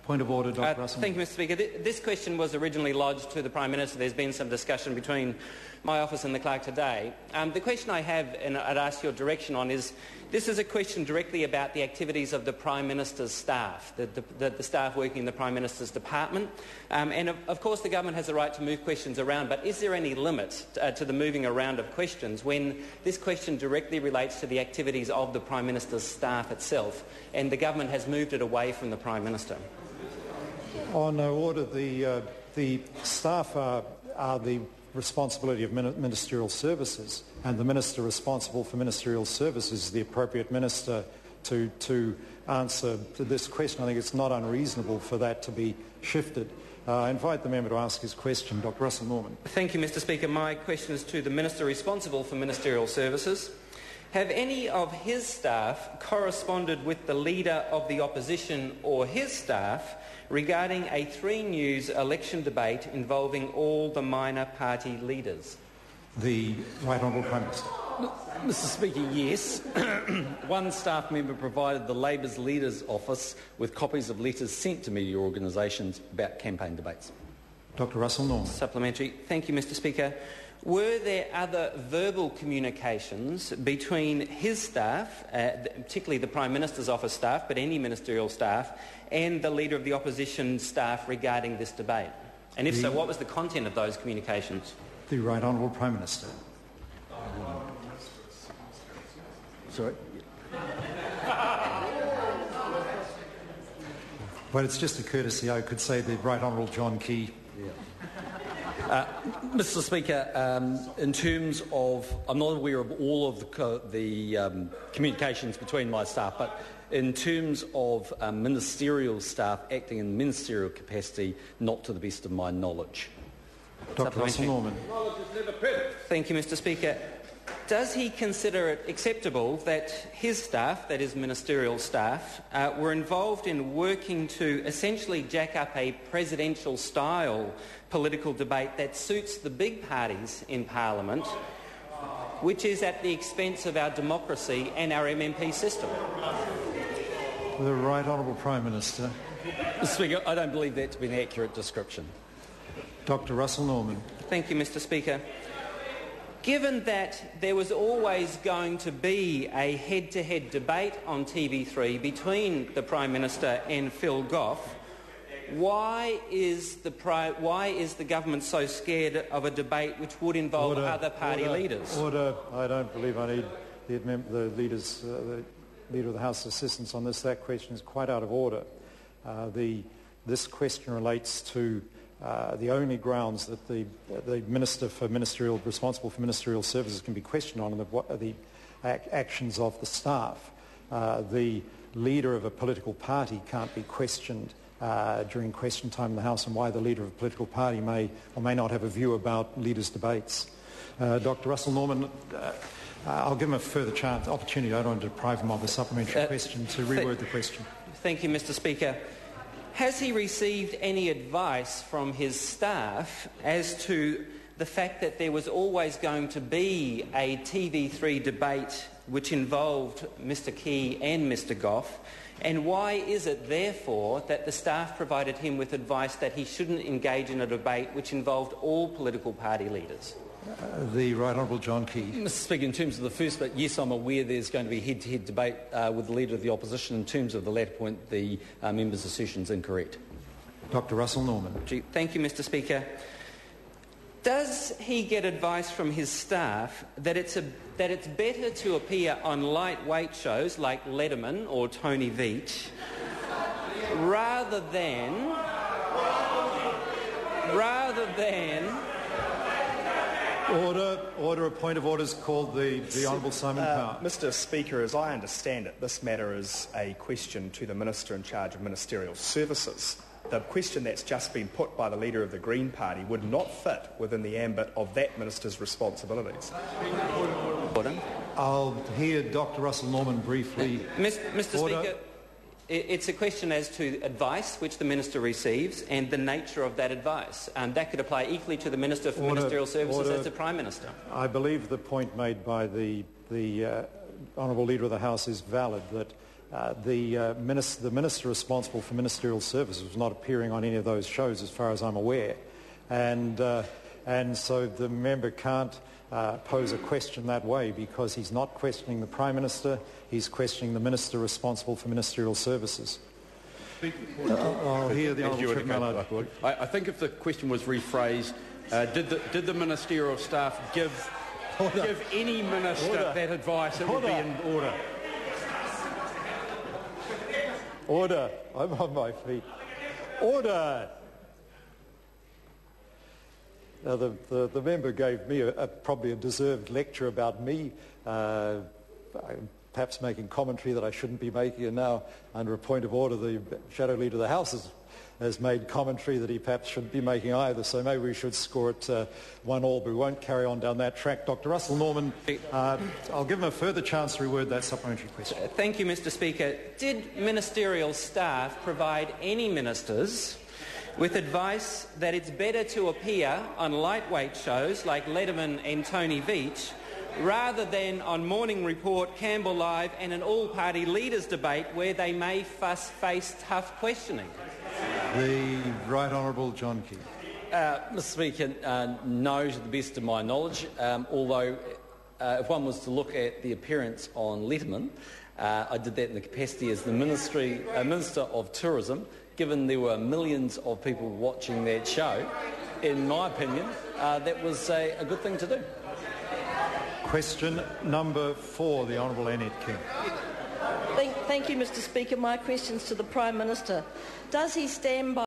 Point of order, Dr. Russell. Thank you, Mr. Speaker. This question was originally lodged to the Prime Minister. There's been some discussion between my office and the clerk today. The question I have, and I'd ask your direction on, is this is a question directly about the activities of the Prime Minister's staff, the staff working in the Prime Minister's department. And of course the government has the right to move questions around, but is there any limit to the moving around of questions when this question directly relates to the activities of the Prime Minister's staff itself, and the government has moved it away from the Prime Minister? On order, the staff are the responsibility of ministerial services, and the minister responsible for ministerial services is the appropriate minister to answer to this question. I think it's not unreasonable for that to be shifted. I invite the member to ask his question. Dr. Russell Norman. Thank you, Mr. Speaker. My question is to the minister responsible for ministerial services. Have any of his staff corresponded with the leader of the opposition or his staff regarding a 3 News election debate involving all the minor party leaders? The Right Honourable Prime Minister. Mr. Speaker, yes. One staff member provided the Labor's Leaders Office with copies of letters sent to media organisations about campaign debates. Dr. Russell Norman. Supplementary. Thank you, Mr. Speaker. Were there other verbal communications between his staff, particularly the Prime Minister's office staff, but any ministerial staff, and the Leader of the Opposition staff regarding this debate? And if so, what was the content of those communications? The Right Honourable Prime Minister. Sorry? Well, it's just a courtesy. I could say the Right Honourable John Key. Mr. Speaker, in terms of, I'm not aware of all of the communications between my staff, but in terms of ministerial staff acting in ministerial capacity, not to the best of my knowledge. Dr. Russell Norman. Thank you, Mr. Speaker. Does he consider it acceptable that his staff, that is ministerial staff, were involved in working to essentially jack up a presidential-style political debate that suits the big parties in Parliament, which is at the expense of our democracy and our MMP system? The Right Honourable Prime Minister. Mr. Speaker, I don't believe that to be an accurate description. Dr. Russell Norman. Thank you, Mr. Speaker. Given that there was always going to be a head-to-head debate on TV3 between the Prime Minister and Phil Goff, why is the government so scared of a debate which would involve other party leaders? Order. I don't believe I need the Leader of the House's assistance on this. That question is quite out of order. This question relates to the only grounds that the Minister responsible for ministerial services can be questioned on are the actions of the staff. The leader of a political party can't be questioned during question time in the House, and why the leader of a political party may or may not have a view about leaders' debates. Dr. Russell Norman, I'll give him a further opportunity. I don't want to deprive him of a supplementary question to reword the question. Thank you, Mr. Speaker. Has he received any advice from his staff as to the fact that there was always going to be a TV3 debate which involved Mr. Key and Mr. Goff? And why is it, therefore, that the staff provided him with advice that he shouldn't engage in a debate which involved all political party leaders? The Right Honourable John Key. Mr. Speaker, in terms of the first bit, yes, I'm aware there's going to be head-to-head debate with the Leader of the Opposition. In terms of the latter point, the member's assertion is incorrect. Dr. Russell Norman. Thank you, Mr. Speaker. Does he get advice from his staff that it's better to appear on lightweight shows like Letterman or Tony Veitch rather than Order. A point of order is called the Honourable Simon Power. Mr. Speaker, as I understand it, this matter is a question to the Minister in charge of Ministerial Services. The question that's just been put by the Leader of the Green Party would not fit within the ambit of that Minister's responsibilities. I'll hear Dr. Russell Norman briefly. Mr. Speaker, it's a question as to advice which the Minister receives and the nature of that advice. That could apply equally to the Minister for Ministerial Services as the Prime Minister. I believe the point made by the Honourable Leader of the House is valid, that the minister responsible for ministerial services was not appearing on any of those shows as far as I'm aware. And so the member can't pose a question that way because he's not questioning the Prime Minister, he's questioning the Minister responsible for ministerial services. I'll hear the Honourable Trip Mallard. I think if the question was rephrased, did the ministerial staff give any minister that advice, it would be in order. Order. I'm on my feet. Order. Now, the member gave me probably a deserved lecture about me, perhaps making commentary that I shouldn't be making, and now, under a point of order, the Shadow Leader of the House has made commentary that he perhaps shouldn't be making either, so maybe we should score it 1-1, but we won't carry on down that track. Dr. Russell Norman, I'll give him a further chance to reword that supplementary question. Thank you, Mr Speaker. Did ministerial staff provide any ministers with advice that it's better to appear on lightweight shows like Letterman and Tony Veitch rather than on Morning Report, Campbell Live and an all-party leaders debate where they may face tough questioning? The Right Honourable John Key. Mr Speaker, no to the best of my knowledge, although if one was to look at the appearance on Letterman, I did that in the capacity as the Minister of Tourism. Given there were millions of people watching that show, in my opinion, that was a good thing to do. Question number 4, the Honourable Annette King. Thank you, Mr Speaker. My question's to the Prime Minister. Does he stand by